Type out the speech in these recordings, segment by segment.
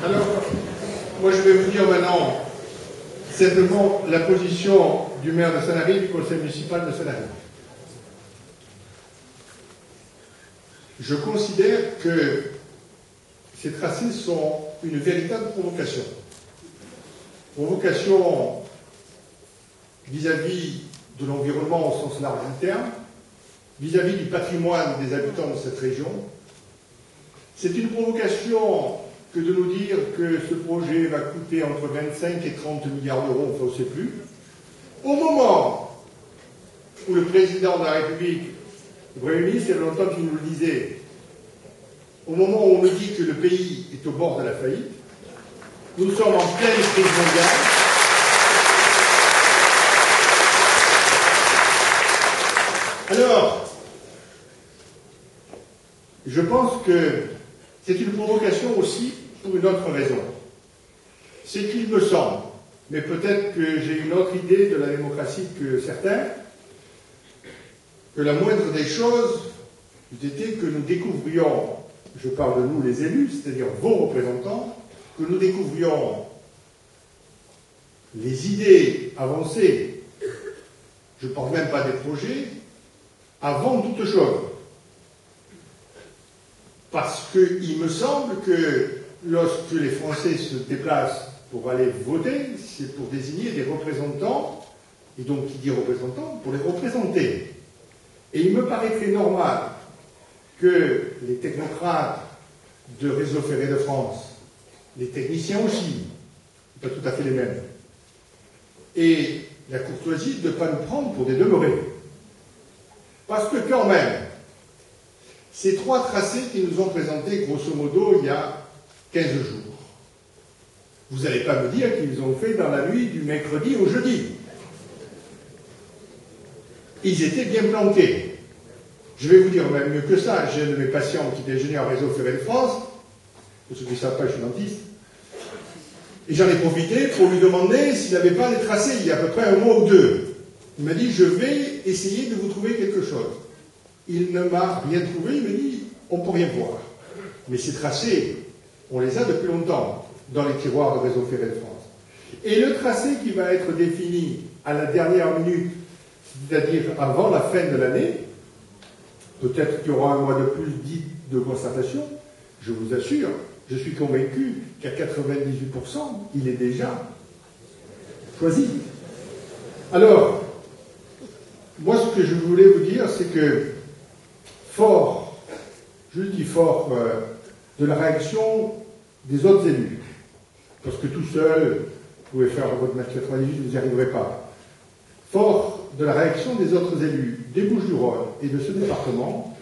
Alors, moi je vais vous dire maintenant simplement la position du maire de Sanary, du conseil municipal de Sanary. Je considère que ces tracés sont une véritable provocation. Provocation vis-à-vis de l'environnement au sens large du terme, vis-à-vis du patrimoine des habitants de cette région. C'est une provocation que de nous dire que ce projet va coûter entre 25 et 30 milliards d'euros, on ne sait plus. Au moment où le président de la République, le Premier ministre, il y a longtemps qu'il nous le disait, au moment où on nous dit que le pays est au bord de la faillite, nous sommes en pleine crise mondiale. Alors, je pense que c'est une provocation aussi pour une autre raison. C'est qu'il me semble, mais peut-être que j'ai une autre idée de la démocratie que certains, que la moindre des choses eût été que nous découvrions, je parle de nous les élus, c'est-à-dire vos représentants, que nous découvrions les idées avancées, je ne parle même pas des projets, avant toute chose. Parce qu'il me semble que lorsque les Français se déplacent pour aller voter, c'est pour désigner des représentants, et donc qui dit représentants, pour les représenter. Et il me paraîtrait normal que les technocrates de Réseau Ferré de France, les techniciens aussi, pas tout à fait les mêmes, et la courtoisie de ne pas nous prendre pour des demeurés. Parce que quand même, ces trois tracés qui nous ont présentés, grosso modo, il y a 15 jours, vous n'allez pas me dire qu'ils ont fait dans la nuit du mercredi au jeudi. Ils étaient bien planqués. Je vais vous dire même mieux que ça. J'ai un de mes patients qui est ingénieur réseau Ferré de France. Pour ceux qui ne savent pas, je suis dentiste. Et j'en ai profité pour lui demander s'il n'avait pas des tracés il y a à peu près un mois ou deux. Il m'a dit, je vais essayer de vous trouver quelque chose. Il ne m'a rien trouvé, il m'a dit, on ne peut rien voir. Mais ces tracés, on les a depuis longtemps dans les tiroirs de Réseau Ferré de France. Et le tracé qui va être défini à la dernière minute, c'est-à-dire avant la fin de l'année, peut-être qu'il y aura un mois de plus dit de concertation, je vous assure, je suis convaincu qu'à 98%, il est déjà choisi. Alors, moi ce que je voulais vous dire, c'est que fort, je dis fort, de la réaction des autres élus, parce que tout seul, vous pouvez faire votre match 98, vous n'y arriverez pas. Fort de la réaction des autres élus des Bouches-du-Rhône et de ce département,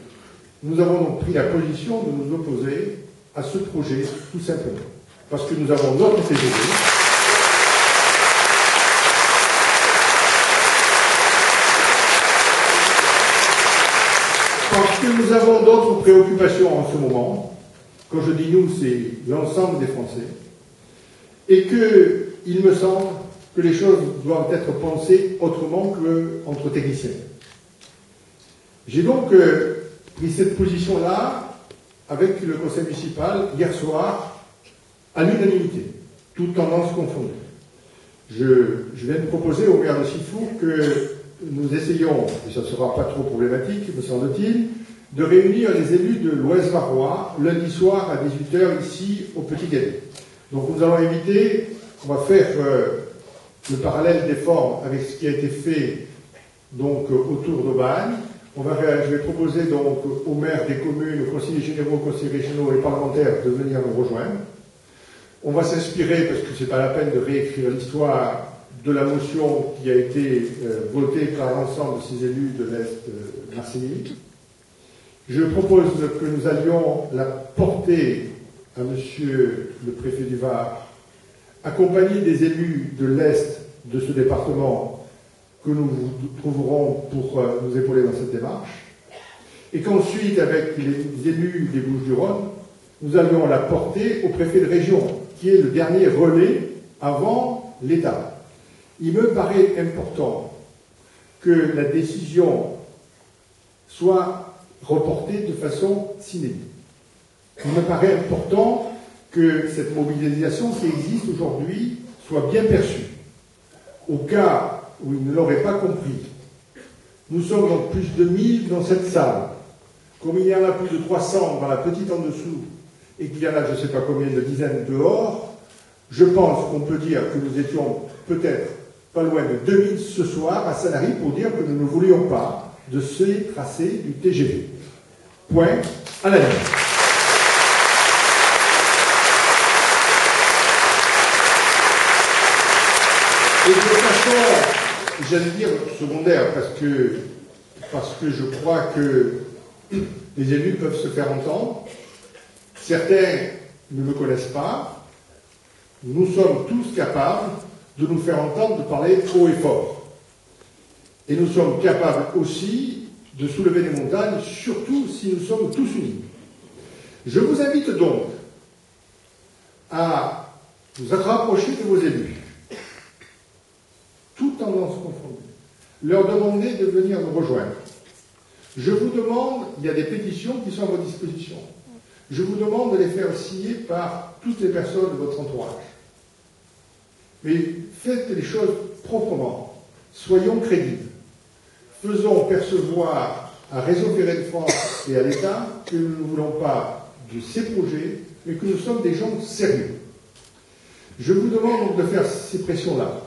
nous avons donc pris la position de nous opposer à ce projet, tout simplement. Parce que nous avons notre TGV. Parce que nous avons d'autres préoccupations en ce moment. Quand je dis nous, c'est l'ensemble des Français. Et qu'il me semble que les choses doivent être pensées autrement qu'entre techniciens. J'ai donc pris cette position-là avec le conseil municipal hier soir à l'unanimité, toutes tendances confondues. Je viens de proposer au maire de Sifour que nous essayons, et ça ne sera pas trop problématique, me semble-t-il, de réunir les élus de l'Ouest-Varois lundi soir à 18h ici au Petit Galet. Donc nous allons éviter, on va faire le parallèle des formes avec ce qui a été fait donc autour d'Aubagne. Je vais proposer donc aux maires des communes, aux conseillers généraux, aux conseillers régionaux et parlementaires de venir nous rejoindre. On va s'inspirer, parce que ce n'est pas la peine de réécrire l'histoire de la motion qui a été votée par l'ensemble de ces élus de l'Est marseillais. Je propose que nous allions la porter à monsieur le préfet du Var, accompagné des élus de l'Est de ce département que nous trouverons pour nous épauler dans cette démarche, et qu'ensuite, avec les élus des Bouches-du-Rhône, nous allions la porter au préfet de région, qui est le dernier relais avant l'État. Il me paraît important que la décision soit reportée de façon sine die. Il me paraît important que cette mobilisation qui existe aujourd'hui soit bien perçue. Au cas où ils ne l'auraient pas compris, nous sommes donc plus de 1000 dans cette salle. Comme il y en a plus de 300 dans la petite en dessous, et qu'il y en a je ne sais pas combien de dizaines dehors, je pense qu'on peut dire que nous étions peut-être pas loin de 2000 ce soir à Sanary pour dire que nous ne voulions pas de ces tracés du TGV. Point à la ligne. Et de façon, j'allais dire secondaire, parce que je crois que les élus peuvent se faire entendre. Certains ne me connaissent pas. Nous sommes tous capables de nous faire entendre, de parler haut et fort. Et nous sommes capables aussi de soulever des montagnes, surtout si nous sommes tous unis. Je vous invite donc à vous rapprocher de vos élus, toutes tendances confondues, leur demander de venir nous rejoindre. Je vous demande, il y a des pétitions qui sont à votre disposition, je vous demande de les faire signer par toutes les personnes de votre entourage. Mais faites les choses proprement, soyons crédibles, faisons percevoir à Réseau Ferré de France et à l'État que nous ne voulons pas de ces projets, mais que nous sommes des gens sérieux. Je vous demande donc de faire ces pressions-là,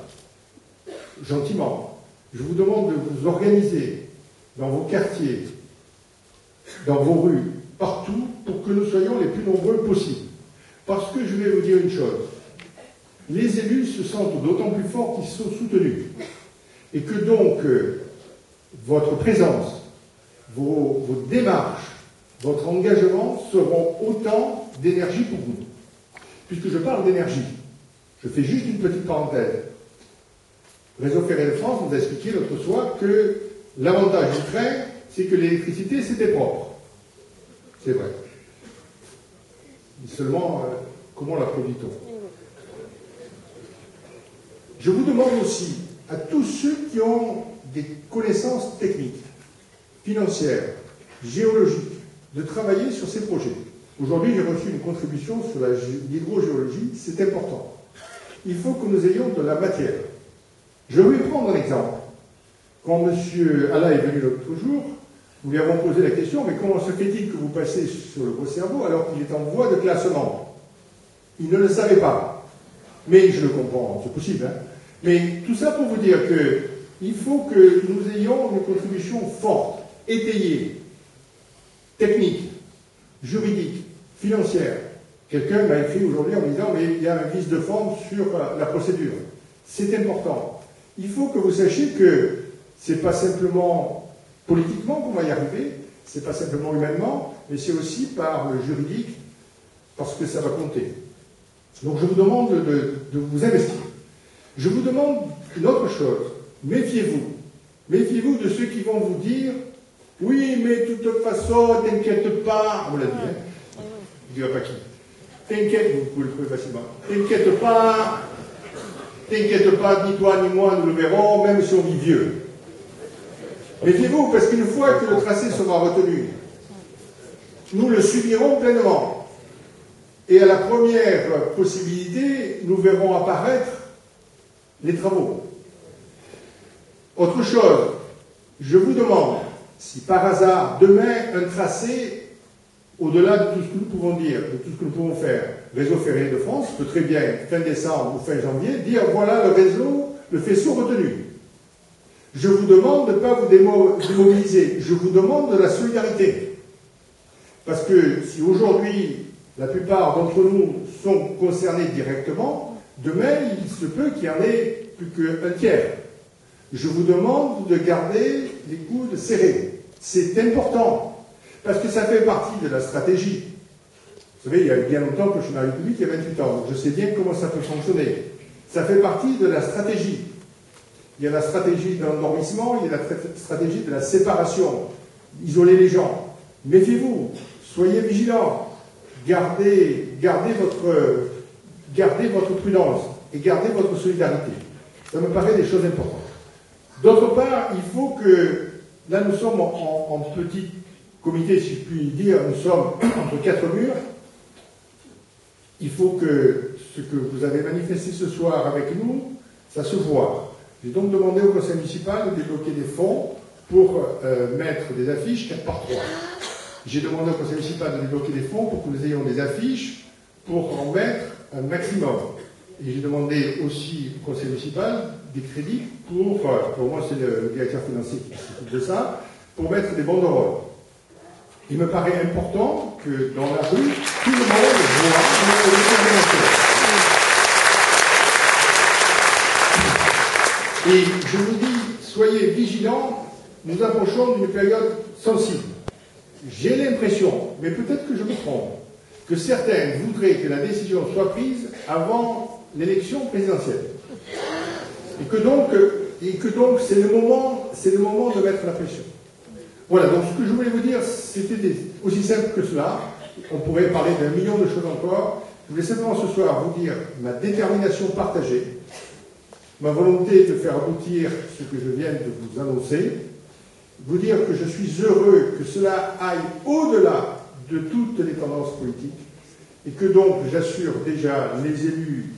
gentiment. Je vous demande de vous organiser dans vos quartiers, dans vos rues, partout, pour que nous soyons les plus nombreux possibles. Parce que je vais vous dire une chose, les élus se sentent d'autant plus forts qu'ils sont soutenus. Et que donc, votre présence, vos démarches, votre engagement seront autant d'énergie pour vous. Puisque je parle d'énergie, je fais juste une petite parenthèse. Réseau Ferré de France nous a expliqué l'autre soir que l'avantage du train, c'est que l'électricité, c'était propre. C'est vrai. Mais seulement, comment la produit-on? Je vous demande aussi, à tous ceux qui ont des connaissances techniques, financières, géologiques, de travailler sur ces projets. Aujourd'hui, j'ai reçu une contribution sur l'hydrogéologie, c'est important. Il faut que nous ayons de la matière. Je vais prendre un exemple. Quand M. Alla est venu l'autre jour, nous lui avons posé la question, mais comment se fait-il que vous passez sur le gros cerveau alors qu'il est en voie de classement? Il ne le savait pas. Mais je le comprends, c'est possible. Hein. Mais tout ça pour vous dire qu'il faut que nous ayons une contribution forte, étayée, technique, juridique, financière. Quelqu'un m'a écrit aujourd'hui en me disant mais il y a un vice de forme sur la procédure. C'est important. Il faut que vous sachiez que ce n'est pas simplement politiquement qu'on va y arriver, ce n'est pas simplement humainement, mais c'est aussi par le juridique, parce que ça va compter. Donc je vous demande de vous investir. Je vous demande une autre chose. Méfiez-vous. Méfiez-vous de ceux qui vont vous dire « Oui, mais de toute façon, t'inquiète pas. » On l'a dit, hein. Je ne dirai pas qui. T'inquiète, vous pouvez le trouver facilement. T'inquiète pas, ni toi ni moi, nous le verrons, même si on vit vieux. Méfiez-vous, parce qu'une fois que le tracé sera retenu, nous le subirons pleinement. Et à la première possibilité, nous verrons apparaître les travaux. Autre chose, je vous demande, si par hasard, demain, un tracé, au-delà de tout ce que nous pouvons dire, de tout ce que nous pouvons faire, Réseau Ferré de France peut très bien, fin décembre ou fin janvier, dire voilà le réseau, le faisceau retenu. Je vous demande de ne pas vous démobiliser, je vous demande de la solidarité. Parce que si aujourd'hui, la plupart d'entre nous sont concernés directement, demain, il se peut qu'il y en ait plus qu'un tiers. Je vous demande de garder les coudes serrés. C'est important, parce que ça fait partie de la stratégie. Vous savez, il y a bien longtemps que je suis dans la République, il y a 28 ans, donc je sais bien comment ça peut fonctionner. Ça fait partie de la stratégie. Il y a la stratégie de l'endormissement, il y a la stratégie de la séparation. Isoler les gens. Méfiez-vous, soyez vigilants, gardez votre prudence et gardez votre solidarité. Ça me paraît des choses importantes. D'autre part, il faut que, là nous sommes en petit comité, si je puis dire, nous sommes entre quatre murs, il faut que ce que vous avez manifesté ce soir avec nous, ça se voit. J'ai donc demandé au conseil municipal de débloquer des fonds pour mettre des affiches 4 par 3. J'ai demandé au conseil municipal de débloquer des fonds pour que nous ayons des affiches pour en mettre un maximum. Et j'ai demandé aussi au conseil municipal des crédits pour moi c'est le directeur financier qui s'occupe de ça, pour mettre des banderoles. Il me paraît important que dans la rue, tout le monde voit le Et je vous dis, soyez vigilants, nous approchons d'une période sensible. J'ai l'impression, mais peut-être que je me trompe, que certains voudraient que la décision soit prise avant l'élection présidentielle. Et que donc c'est le moment de mettre la pression. Voilà, donc ce que je voulais vous dire, c'était aussi simple que cela. On pourrait parler d'1 million de choses encore. Je voulais simplement ce soir vous dire ma détermination partagée, ma volonté de faire aboutir ce que je viens de vous annoncer, vous dire que je suis heureux que cela aille au-delà de toutes les tendances politiques et que donc j'assure déjà les élus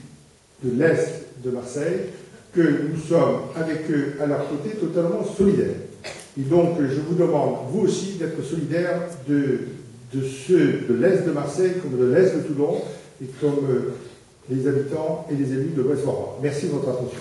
de l'Est de Marseille que nous sommes avec eux à leur côté totalement solidaires. Et donc je vous demande, vous aussi, d'être solidaires de ceux de l'Est de Marseille comme de l'Est de Toulon et comme les habitants et les élus de West-Warren. Merci de votre attention.